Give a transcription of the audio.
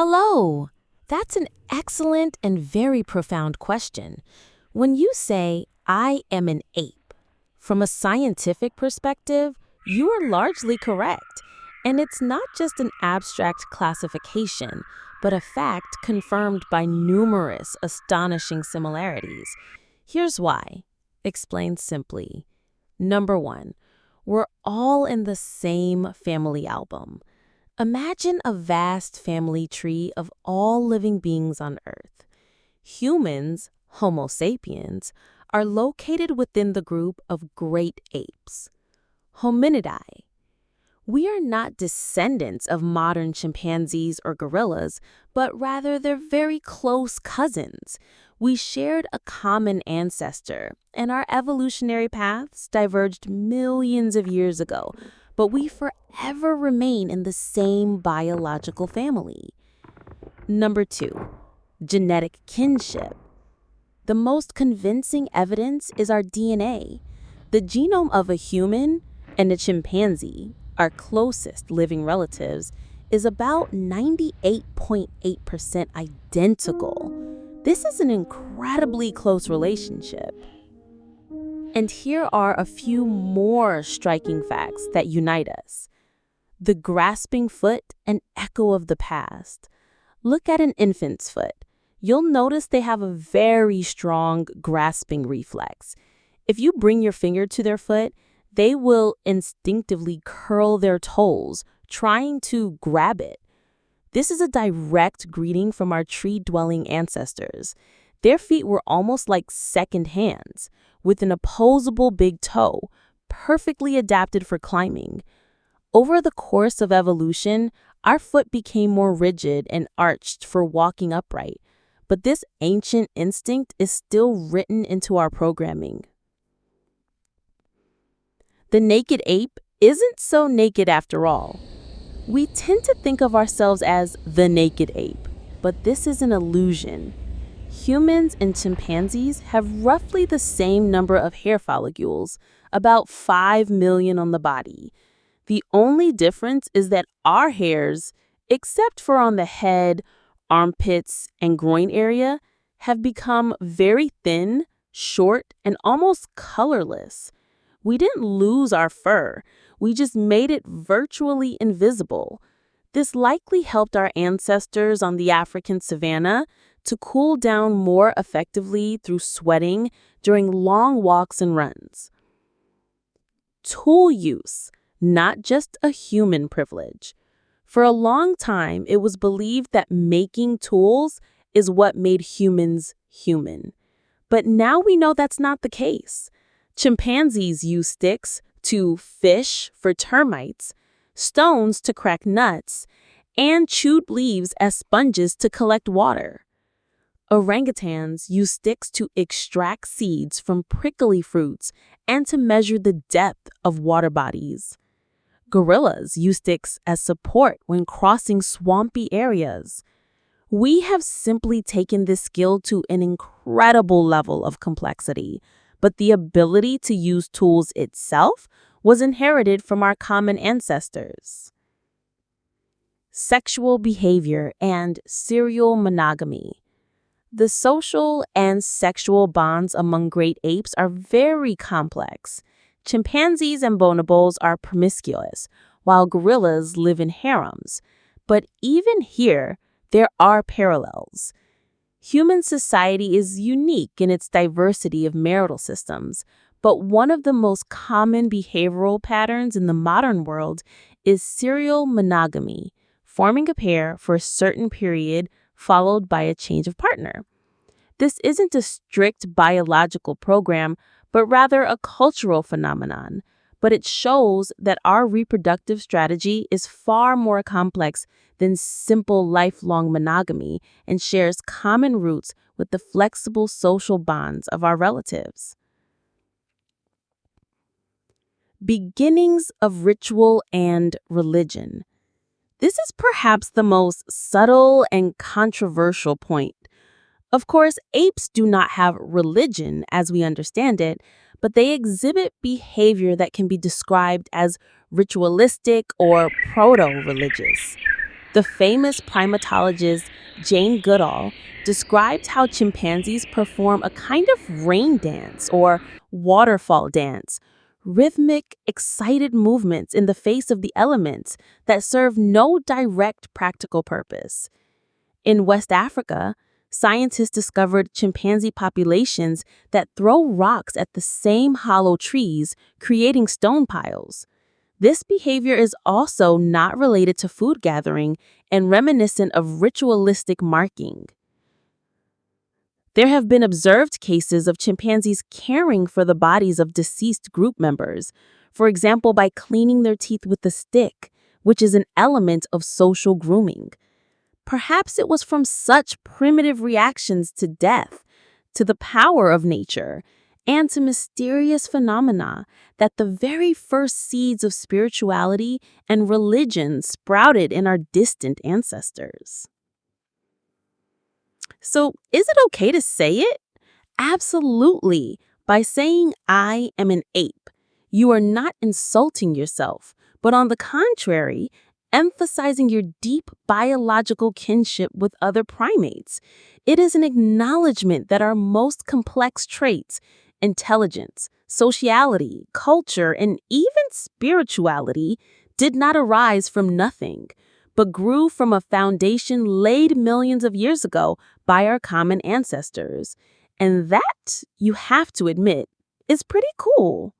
Hello! That's an excellent and very profound question. When you say, I am an ape, from a scientific perspective, you are largely correct. And it's not just an abstract classification, but a fact confirmed by numerous astonishing similarities. Here's why. Explained simply. Number one, we're all in the same family album. Imagine a vast family tree of all living beings on Earth. Humans, Homo sapiens, are located within the group of great apes, Hominidae. We are not descendants of modern chimpanzees or gorillas, but rather they're very close cousins. We shared a common ancestor, and our evolutionary paths diverged millions of years ago, but we forever remain in the same biological family. Number two, genetic kinship. The most convincing evidence is our DNA. The genome of a human and a chimpanzee, our closest living relatives, is about 98.8% identical. This is an incredibly close relationship. And here are a few more striking facts that unite us. The grasping foot, an echo of the past. Look at an infant's foot. You'll notice they have a very strong grasping reflex. If you bring your finger to their foot, they will instinctively curl their toes, trying to grab it. This is a direct greeting from our tree-dwelling ancestors. Their feet were almost like second hands, with an opposable big toe, perfectly adapted for climbing. Over the course of evolution, our foot became more rigid and arched for walking upright, but this ancient instinct is still written into our programming. The naked ape isn't so naked after all. We tend to think of ourselves as the naked ape, but this is an illusion. Humans and chimpanzees have roughly the same number of hair follicles, about 5 million on the body. The only difference is that our hairs, except for on the head, armpits, and groin area, have become very thin, short, and almost colorless. We didn't lose our fur, we just made it virtually invisible. This likely helped our ancestors on the African savanna to cool down more effectively through sweating during long walks and runs. Tool use, not just a human privilege. For a long time, it was believed that making tools is what made humans human. But now we know that's not the case. Chimpanzees use sticks to fish for termites, stones to crack nuts, and chewed leaves as sponges to collect water. Orangutans use sticks to extract seeds from prickly fruits and to measure the depth of water bodies. Gorillas use sticks as support when crossing swampy areas. We have simply taken this skill to an incredible level of complexity, but the ability to use tools itself was inherited from our common ancestors. Sexual behavior and serial monogamy. The social and sexual bonds among great apes are very complex. Chimpanzees and bonobos are promiscuous, while gorillas live in harems. But even here, there are parallels. Human society is unique in its diversity of marital systems, but one of the most common behavioral patterns in the modern world is serial monogamy, forming a pair for a certain period followed by a change of partner. This isn't a strict biological program, but rather a cultural phenomenon, but it shows that our reproductive strategy is far more complex than simple lifelong monogamy and shares common roots with the flexible social bonds of our relatives. Beginnings of ritual and religion. This is perhaps the most subtle and controversial point. Of course, apes do not have religion as we understand it, but they exhibit behavior that can be described as ritualistic or proto-religious. The famous primatologist Jane Goodall described how chimpanzees perform a kind of rain dance or waterfall dance, rhythmic, excited movements in the face of the elements that serve no direct practical purpose. In West Africa, scientists discovered chimpanzee populations that throw rocks at the same hollow trees, creating stone piles. This behavior is also not related to food gathering and reminiscent of ritualistic marking. There have been observed cases of chimpanzees caring for the bodies of deceased group members, for example, by cleaning their teeth with a stick, which is an element of social grooming. Perhaps it was from such primitive reactions to death, to the power of nature, and to mysterious phenomena that the very first seeds of spirituality and religion sprouted in our distant ancestors. So, is it okay to say it? Absolutely. By saying, "I am an ape," you are not insulting yourself, but on the contrary, emphasizing your deep biological kinship with other primates. It is an acknowledgement that our most complex traits, intelligence, sociality, culture, and even spirituality, did not arise from nothing, but grew from a foundation laid millions of years ago by our common ancestors. And that, you have to admit, is pretty cool.